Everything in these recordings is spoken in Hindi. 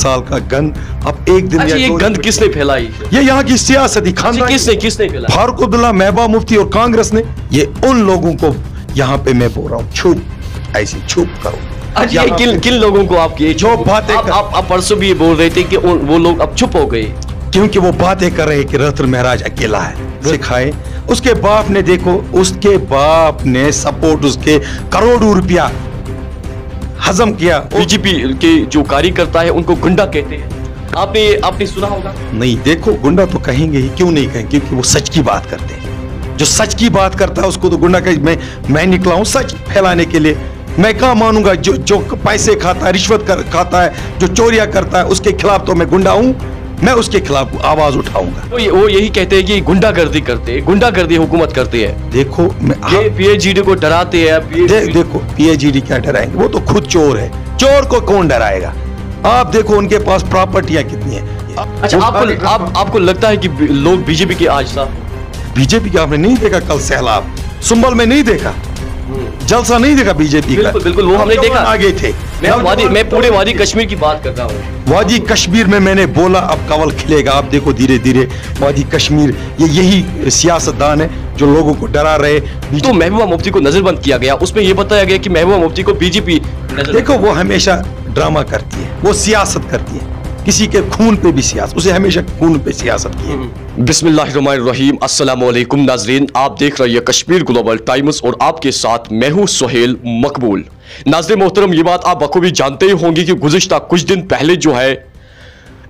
साल का गंद अब एक दिन। अच्छा, ये गंद किसने फैलाई? ये यहाँ की सियासती खानदान। किसने फैलाई? फारूक अब्दुल्ला, महबूबा मुफ्ती और कांग्रेस ने। ये उन लोगों को यहाँ पे मैं बोल रहा हूँ, छुप ऐसी छुप करो। अच्छा, ये किन लोगों को आप ये जो बातें आप परसों भी ये बोल रहे थे कि वो लोग अब चुप हो गए क्योंकि वो बातें कर रहे कि रहतर महराज अकेला है, सिखाए। उसके बाप ने, देखो उसके बाप ने सपोर्ट, उसके करोड़ों रुपया हजम किया। बीजेपी के जो कार्यकर्ता है उनको गुंडा कहते हैं, आपने सुना होगा। नहीं, देखो गुंडा तो कहेंगे ही, क्यों नहीं कहेंगे, क्योंकि वो सच की बात करते हैं। जो सच की बात करता है उसको तो गुंडा कहे। मैं निकला हूं सच फैलाने के लिए। मैं कहाँ मानूंगा जो पैसे खाता है, रिश्वत खाता है, जो चोरियां करता है, उसके खिलाफ तो मैं गुंडा हूं। मैं उसके खिलाफ आवाज उठाऊंगा। वो यही कहते हैं कि गुंडागर्दी करते हैं, गुंडागर्दी हुकूमत करते हैं। देखो पीएचईडी को डराते हैं। देखो पीएचईडी क्या डराएंगे, वो तो खुद चोर है। चोर को कौन डराएगा? आप देखो उनके पास प्रॉपर्टियां कितनी है। अच्छा, आपको लगता है कि लोग बीजेपी के आज साथ? बीजेपी का आपने नहीं देखा कल सैलाब सुंबल में? नहीं देखा, जलसा नहीं देखा बीजेपी का? बिल्कुल वो हमने देखा। आगे थे। मैं पूरे वादी कश्मीर की बात कर रहा हूँ। वादी कश्मीर में मैंने बोला अब कवल खिलेगा। आप देखो धीरे धीरे वादी कश्मीर, यही सियासतदान है जो लोगों को डरा रहे। तो महबूबा मुफ्ती को नजरबंद किया गया, उसमें यह बताया गया कि महबूबा मुफ्ती को बीजेपी। देखो वो हमेशा ड्रामा करती है, वो सियासत करती है, किसी के खून पे भी सियासत, उसे हमेशा खून पे सियासत की है। बिस्मिल्लाहिर्रहमानिर्रहीम, अस्सलाम वालेकुम नाजरीन, आप देख रहे हैं कश्मीर ग्लोबल टाइम्स और आपके साथ मैं हूं सुहेल मकबूल। नाज़रीन मोहतरम, ये बात आप बखूबी जानते ही होंगे कि गुज़िश्ता कुछ दिन पहले जो है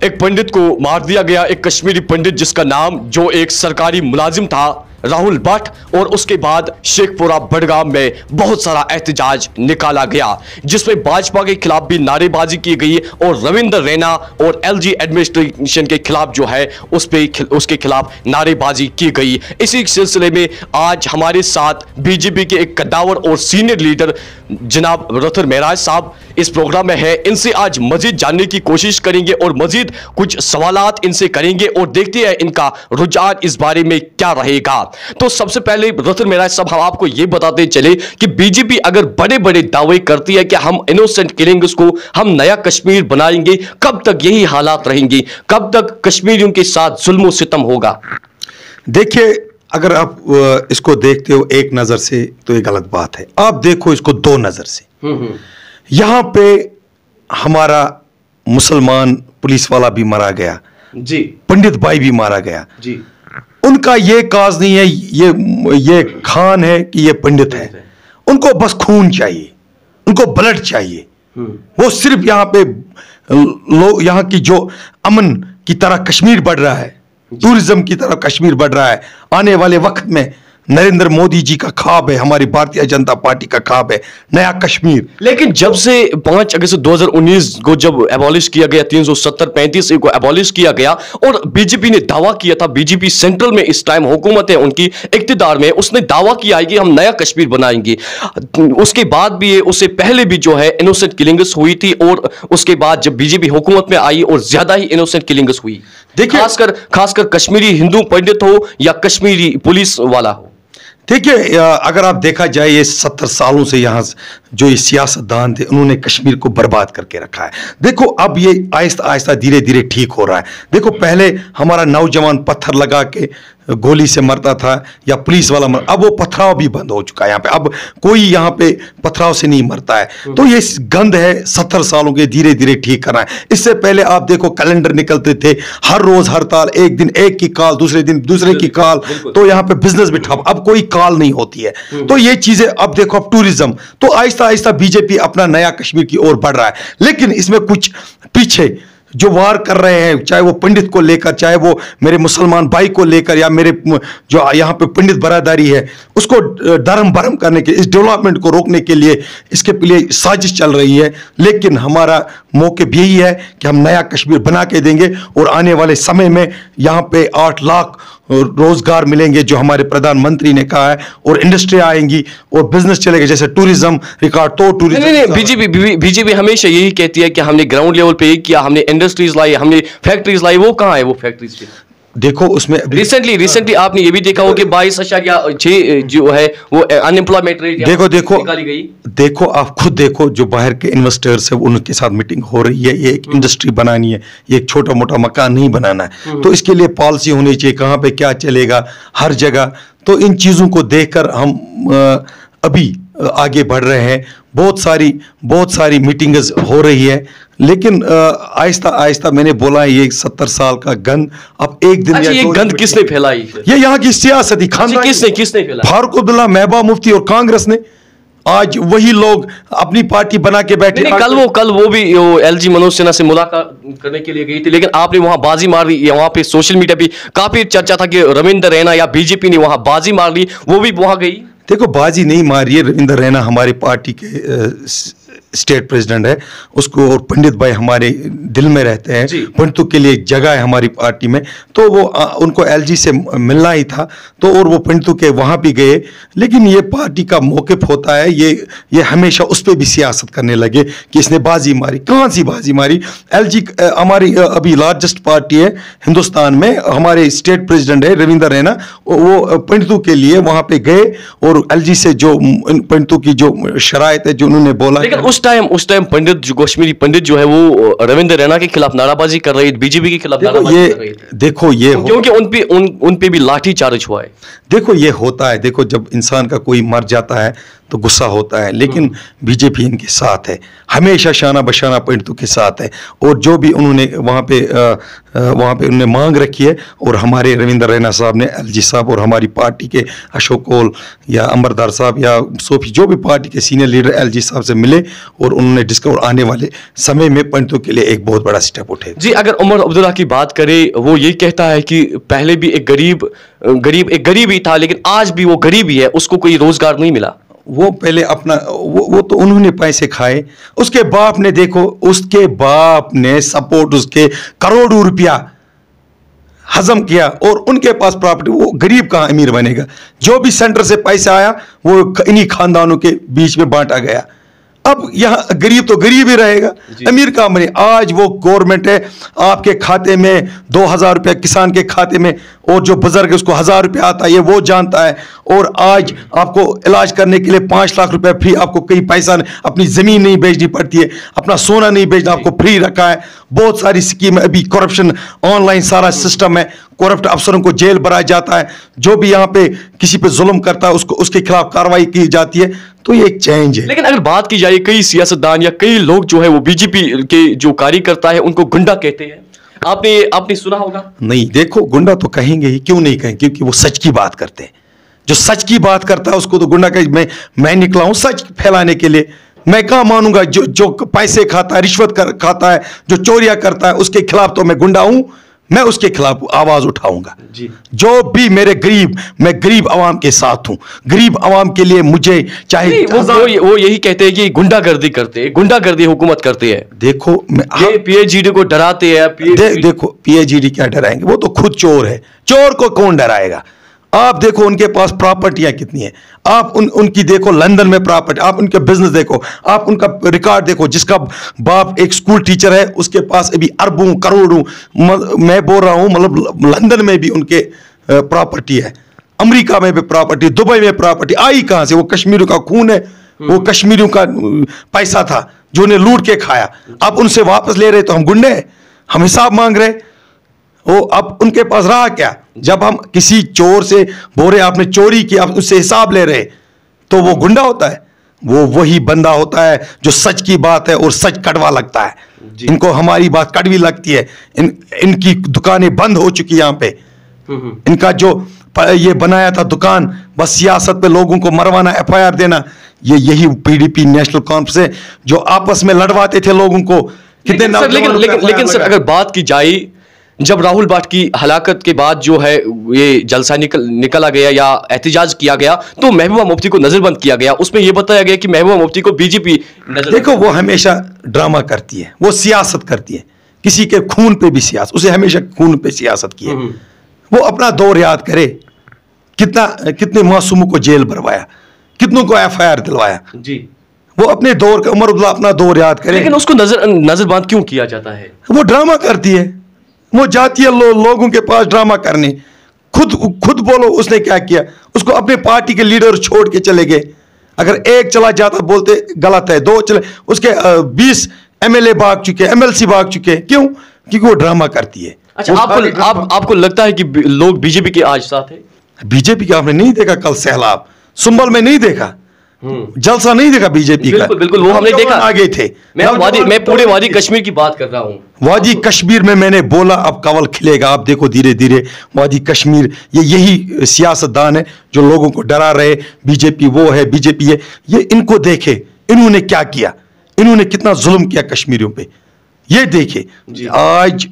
एक पंडित को मार दिया गया, एक कश्मीरी पंडित जिसका नाम, जो एक सरकारी मुलाजिम था, राहुल भट्ट। और उसके बाद शेखपुरा बडगाम में बहुत सारा एहतजाज निकाला गया जिसमें भाजपा के खिलाफ भी नारेबाजी की गई और रविंद्र रैना और एलजी एडमिनिस्ट्रेशन के खिलाफ जो है उसके खिलाफ नारेबाजी की गई। इसी सिलसिले में आज हमारे साथ बीजेपी के एक कद्दावर और सीनियर लीडर जनाब रहतर महराज साहब इस प्रोग्राम में है। इनसे आज मजीद जानने की कोशिश करेंगे और मजीद कुछ सवालात इनसे करेंगे और देखते हैं इनका रुझान इस बारे में क्या रहेगा। तो सबसे पहले रहतर महराज साहब, हम आपको यह बताते चले कि बीजेपी अगर बड़े बड़े दावे करती है कि हम इनोसेंट किलिंग्स को हम नया कश्मीर बनाएंगे, कब तक यही हालात रहेंगे? कब तक कश्मीरियों के साथ जुल्म सितम होगा? देखिए, अगर आप इसको देखते हो एक नजर से तो ये गलत बात है। आप देखो इसको दो नजर से। यहां पे हमारा मुसलमान पुलिस वाला भी मारा गया जी, पंडित भाई भी मारा गया जी। उनका ये काज नहीं है, ये खान है कि ये पंडित है। उनको बस खून चाहिए, उनको ब्लड चाहिए। वो सिर्फ यहाँ पे लोग, यहाँ की जो अमन की तरह कश्मीर बढ़ रहा है, टूरिज्म की तरफ कश्मीर बढ़ रहा है। आने वाले वक्त में नरेंद्र मोदी जी का ख्वाब है, हमारी भारतीय जनता पार्टी का ख्वाब है नया कश्मीर। लेकिन जब से 5 अगस्त 2019 को जब एबॉलिश किया गया, 370-35 को एबॉलिश किया गया और बीजेपी ने दावा किया था, बीजेपी सेंट्रल में इस टाइम हुकूमत है उनकी इक्तिदार में, उसने दावा किया है कि हम नया कश्मीर बनाएंगे। उसके बाद भी, उससे पहले भी जो है इनोसेंट किलिंग्स हुई थी और उसके बाद जब बीजेपी हुकूमत में आई और ज्यादा ही इनोसेंट किलिंग्स हुई। देखिए, खासकर कश्मीरी हिंदू पंडित हो या कश्मीरी पुलिस वाला हो। देखिए, अगर आप देखा जाए ये 70 सालों से यहाँ जो ये सियासतदान थे उन्होंने कश्मीर को बर्बाद करके रखा है। देखो अब ये आहिस्ता आहिस्ता धीरे धीरे ठीक हो रहा है। देखो पहले हमारा नौजवान पत्थर लगा के गोली से मरता था या पुलिस वाला अब वो पथराव भी बंद हो चुका है यहाँ पे। अब कोई यहाँ पे पथराव से नहीं मरता है। तो ये गंद है 70 सालों के, धीरे धीरे ठीक करना है। इससे पहले आप देखो कैलेंडर निकलते थे, हर रोज हड़ताल, एक दिन एक की कॉल, दूसरे दिन दूसरे की कॉल, तो यहाँ पे बिजनेस भी ठप। अब कोई कॉल नहीं होती है। तो ये चीजें अब देखो, अब टूरिज्म, तो आहिस्ता आहिस्ता बीजेपी अपना नया कश्मीर की ओर बढ़ रहा है। लेकिन इसमें कुछ पीछे जो वार कर रहे हैं, चाहे वो पंडित को लेकर, चाहे वो मेरे मुसलमान भाई को लेकर, या मेरे जो यहाँ पे पंडित बरादरी है उसको धर्म भरम करने के, इस डेवलपमेंट को रोकने के लिए इसके लिए साजिश चल रही है। लेकिन हमारा मौके भी यही है कि हम नया कश्मीर बना के देंगे और आने वाले समय में यहाँ पे 8 लाख रोजगार मिलेंगे जो हमारे प्रधानमंत्री ने कहा है, और इंडस्ट्री आएंगी और बिजनेस चलेगा, जैसे टूरिज्म रिकॉर्ड तो टूरिज्म। नहीं, बीजेपी हमेशा यही कहती है कि हमने ग्राउंड लेवल पे ये किया, हमने इंडस्ट्रीज लाई, हमने फैक्ट्रीज लाई। वो कहाँ है वो फैक्ट्रीज? देखो उसमें रिसेंटली आपने ये भी देखा हो कि 22.6 जो है वो अनएम्प्लॉयमेंट रेट निकाली गई। देखो आप खुद देखो, जो बाहर के इन्वेस्टर्स है उनके साथ मीटिंग हो रही है, ये एक इंडस्ट्री बनानी है, ये एक छोटा मोटा मकान नहीं बनाना है। तो इसके लिए पॉलिसी होनी चाहिए, कहाँ पे क्या चलेगा हर जगह। तो इन चीज़ों को देखकर हम अभी आगे बढ़ रहे हैं। बहुत सारी मीटिंग्स हो रही है, लेकिन आहिस्ता आहिस्ता मैंने बोला ये 70 साल का गंद अब एक दिन। अच्छा, ये गंद किसने फैलाई? ये यहाँ की सियासती खानदान। किसने फैलाई? फारूक अब्दुल्ला, महबूबा मुफ्ती और कांग्रेस ने। आज वही लोग अपनी पार्टी बना के बैठे। कल वो भी एलजी मनोज सिन्हा से मुलाकात करने के लिए गई थी, लेकिन आपने वहां बाजी मार ली। वहां पे सोशल मीडिया पे काफी चर्चा था कि रविंदर रैना या बीजेपी ने वहां बाजी मार ली, वो भी वहां गई। देखो बाजी नहीं मारी है, रविंदर रैना हमारी पार्टी के स्टेट प्रेसिडेंट है, उसको और पंडित भाई हमारे दिल में रहते हैं। पंडितों के लिए एक जगह है हमारी पार्टी में, तो वो उनको एलजी से मिलना ही था, तो और वो पंडितों के वहाँ भी गए। लेकिन ये पार्टी का मौक़िफ़ होता है, ये हमेशा उस पर भी सियासत करने लगे कि इसने बाजी मारी। कहाँ सी बाजी मारी? एलजी हमारी अभी लार्जेस्ट पार्टी है हिंदुस्तान में, हमारे स्टेट प्रेसिडेंट है रविंदर रैना, वो पंडितों के लिए वहाँ पे गए और एलजी से जो पंडितों की जो शराइत है जो उन्होंने बोला। लेकिन उस टाइम पंडित जो कश्मीरी पंडित जो है वो रविंद्र रैना के खिलाफ नाराबाजी कर रही, बीजेपी के खिलाफ नाराबाजी कर रही थी। देखो ये क्योंकि उन पे भी लाठी चार्ज हुआ है। देखो ये होता है, देखो जब इंसान का कोई मर जाता है तो गुस्सा होता है, लेकिन बीजेपी इनके साथ है, हमेशा शाना बशाना पंडितों के साथ है। और जो भी उन्होंने वहाँ पे उन्होंने मांग रखी है, और हमारे रविंद्र रैना साहब ने एलजी साहब और हमारी पार्टी के अशोक कौल या अंबरदार साहब या सोफी जो भी पार्टी के सीनियर लीडर एलजी साहब से मिले, और उन्होंने डिस्कवर आने वाले समय में पंडितों के लिए एक बहुत बड़ा स्टेप उठे। जी, अगर उमर अब्दुल्ला की बात करें, वो ये कहता है कि पहले भी एक गरीब ही था, लेकिन आज भी वो गरीब ही है, उसको कोई रोजगार नहीं मिला। वो पहले अपना वो तो उन्होंने पैसे खाए, उसके बाप ने देखो, उसके बाप ने सपोर्ट उसके करोड़ों रुपया हजम किया, और उनके पास प्रॉपर्टी। वो गरीब कहाँ अमीर बनेगा? जो भी सेंटर से पैसा आया वो इन्हीं खानदानों के बीच में बांटा गया। अब यहाँ गरीब तो गरीब ही रहेगा, अमीर कहाँ बने? आज वो गवर्नमेंट है, आपके खाते में 2000 रुपया किसान के खाते में, और जो बुजुर्ग है उसको 1000 रुपया आता है, ये वो जानता है। और आज आपको इलाज करने के लिए 5 लाख रुपया फ्री, आपको कहीं पैसा नहीं, अपनी ज़मीन नहीं बेचनी पड़ती है, अपना सोना नहीं बेचना, आपको फ्री रखा है। बहुत सारी स्कीम है, अभी करप्शन ऑनलाइन सारा सिस्टम है, करप्ट अफसरों को जेल भराया जाता है, जो भी यहाँ पे किसी पे जुल्म करता है उसको उसके खिलाफ कार्रवाई की जाती है। तो ये एक चेंज है। लेकिन अगर बात की जाए, कई सियासतदान या कई लोग जो है वो बीजेपी के जो कार्यकर्ता है उनको गुंडा कहते हैं, आपने सुना होगा? नहीं, देखो गुंडा तो कहेंगे ही, क्यों नहीं कहेंगे? क्योंकि वो सच की बात करते हैं। जो सच की बात करता है उसको तो गुंडा कहे। मैं निकला हूं सच फैलाने के लिए, मैं कहाँ मानूंगा? जो पैसे खाता है, रिश्वत खाता है, जो चोरियां करता है, उसके खिलाफ तो मैं गुंडा हूं, मैं उसके खिलाफ आवाज उठाऊंगा। जो भी मैं गरीब आवाम के साथ हूं, गरीब आवाम के लिए मुझे चाहे। वो यही कहते हैं कि गुंडागर्दी हुकूमत करते हैं। देखो पीएचईडी को डराते हैं। देखो पीएचईडी क्या डराएंगे? वो तो खुद चोर है, चोर को कौन डराएगा? आप देखो उनके पास प्रॉपर्टियां कितनी है, आप उनकी देखो लंदन में प्रॉपर्टी, आप उनके बिजनेस देखो, आप उनका रिकॉर्ड देखो। जिसका बाप एक स्कूल टीचर है उसके पास अभी अरबों करोड़ों, मैं बोल रहा हूं मतलब लंदन में भी उनके प्रॉपर्टी है, अमेरिका में भी प्रॉपर्टी, दुबई में प्रॉपर्टी। आई कहां से? वो कश्मीरियों का खून है, वो कश्मीरियों का पैसा था जो उन्हें लूट के खाया। आप उनसे वापस ले रहे तो हम गुंडे हैं, हम हिसाब मांग रहे। वो अब उनके पास रहा क्या? जब हम किसी चोर से बोल रहे आपने चोरी की, आप उससे हिसाब ले रहे, तो वो गुंडा होता है? वो वही बंदा होता है जो सच की बात है और सच कड़वा लगता है। इनको हमारी बात कड़वी लगती है। इनकी दुकानें बंद हो चुकी यहाँ पे। इनका जो ये बनाया था दुकान, बस सियासत पे लोगों को मरवाना, एफआईआर देना, यही पीडीपी नेशनल कॉन्फ्रेंस है जो आपस में लड़वाते थे लोगों को। लेकिन सर अगर बात की जाए, जब राहुल भट्ट की हलाकत के बाद जो है ये जलसा निकला गया या एहतजाज किया गया, तो महबूबा मुफ्ती को नजरबंद किया गया। उसमें यह बताया गया कि महबूबा मुफ्ती को बीजेपी देखो वो हमेशा ड्रामा करती है, वो सियासत करती है, किसी के खून पे भी सियासत, उसे हमेशा खून पे सियासत की है। वो अपना दौर याद करे, कितने मासूमों को जेल भरवाया, कितनों को एफआईआर दिलवाया। जी, वो अपने दौर का, उमर अब्दुल्ला अपना दौर याद करे। लेकिन उसको नजरबंद क्यों किया जाता है? वो ड्रामा करती है, वो जाती है लोगों के पास ड्रामा करने। खुद बोलो उसने क्या किया। उसको अपने पार्टी के लीडर छोड़ के चले गए। अगर एक चला जाता बोलते गलत है, दो चले, उसके 20 एमएलए भाग चुके, एमएलसी भाग चुके। क्यों? क्योंकि वो ड्रामा करती है। अच्छा, आपको लगता है कि लोग बीजेपी के आज साथ है? बीजेपी का आपने नहीं देखा कल सैलाब संभल में? नहीं देखा, जलसा नहीं देखा बीजेपी का? बिल्कुल वो हमने देखा। आगे थे। मैं पूरे वादी कश्मीर की बात कर रहा हूं। वादी कश्मीर में मैंने बोला अब कवल खिलेगा। आप देखो धीरे धीरे वादी कश्मीर, यही सियासतदान है जो लोगों को डरा रहे, बीजेपी वो है, बीजेपी है। ये इनको देखे, इन्होंने क्या किया, इन्होंने कितना जुल्म किया कश्मीरियों पे, ये देखे। आज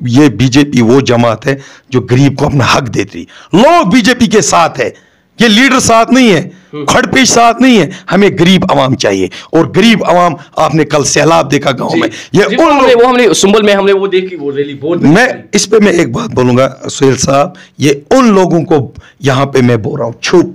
ये बीजेपी वो जमात है जो गरीब को अपना हक देती है। लोग बीजेपी के साथ है, ये लीडर साथ नहीं है, खड़पेश साथ नहीं है। हमें गरीब आवाम चाहिए, और गरीब आवाम आपने कल सैलाब देखा गांव में। ये हमने सुंबल में हमने वो देखी, वो रैली बहुत। मैं इस पे मैं एक बात बोलूंगा सुहेल साहब, ये उन लोगों को यहां पे मैं बोल रहा हूं, छुप,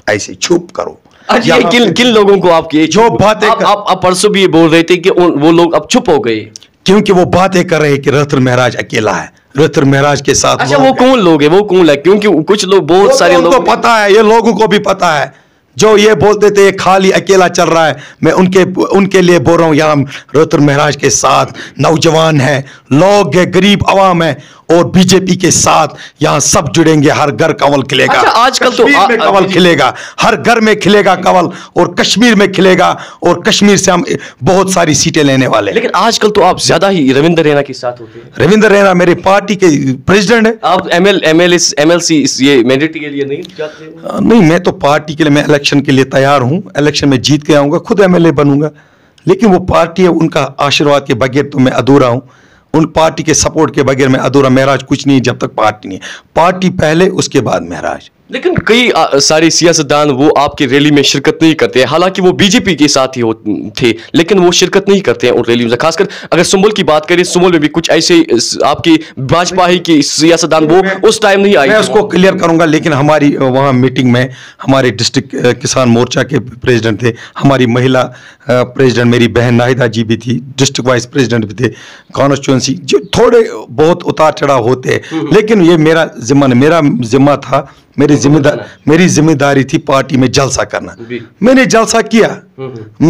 ऐसे छुप करो। ये किन लोगों को आपकी जो बातें आप परसों भी ये बोल रहे थे कि वो लोग अब चुप हो गए क्योंकि वो बातें कर रहे हैं कि रतन महराज अकेला है, रतन महराज के साथ। अच्छा, वो कौन लोग है, वो कौन है? क्योंकि कुछ लोग, बहुत सारे लोग को पता है, ये लोगों को भी पता है जो ये बोलते थे खाली अकेला चल रहा है। मैं उनके लिए बोल रहा हूं, यहाँ रतन महराज के साथ नौजवान है, लोग है, गरीब आवाम है, और बीजेपी के साथ यहाँ सब जुड़ेंगे। हर घर कवल खिलेगा। अच्छा, आजकल तो में कवल खिलेगा, हर घर में खिलेगा कवल, और कश्मीर में खिलेगा, और कश्मीर से हम बहुत सारी सीटें लेने वाले। लेकिन आजकल तो आप ज्यादा ही रविंद्र रैना के साथ होते हैं। रविंद्र रैना मेरी पार्टी के प्रेसिडेंट है। आप एमएलसी ये मैंडेट के लिए नहीं जाते? नहीं, मैं तो पार्टी के लिए, मैं इलेक्शन के लिए तैयार हूं। इलेक्शन में जीत के आऊंगा, खुद एमएलए बनूंगा। लेकिन वो पार्टी है, उनका आशीर्वाद के बगैर तो मैं अधूरा हूं। उन पार्टी के सपोर्ट के बगैर मैं अधूरा। महराज कुछ नहीं जब तक पार्टी नहीं है। पार्टी पहले, उसके बाद महराज। लेकिन कई सारे सियासतदान वो आपकी रैली में शिरकत नहीं करते हैं, हालांकि वो बीजेपी के साथ ही थे, लेकिन वो शिरकत नहीं करते हैं उन रैली में। खासकर अगर सुंबल की बात करें, सुंबल में भी कुछ ऐसे आपकी भाजपा ही की सियासतदान वो उस टाइम नहीं आए। मैं उसको क्लियर करूंगा, लेकिन हमारी वहां मीटिंग में हमारे डिस्ट्रिक्ट किसान मोर्चा के प्रेसिडेंट थे, हमारी महिला प्रेसिडेंट मेरी बहन नाहिदा जी भी थी, डिस्ट्रिक्ट वाइस प्रेसिडेंट भी थे, कॉन्स्टिट्यूंसी जो थोड़े बहुत उतार चढ़ाव होते हैं। लेकिन ये मेरा जिम्मा था, मेरी जिम्मेदारी थी पार्टी में जलसा करना। मैंने जलसा किया,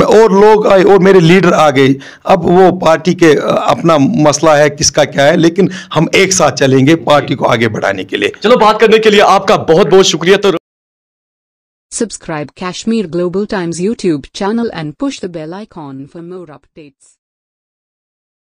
और लोग आए और मेरे लीडर आ गए। अब वो पार्टी के अपना मसला है किसका क्या है, लेकिन हम एक साथ चलेंगे पार्टी को आगे बढ़ाने के लिए। चलो, बात करने के लिए आपका बहुत बहुत शुक्रिया। तो Subscribe Kashmir Global Times YouTube channel and push the bell icon for more updates.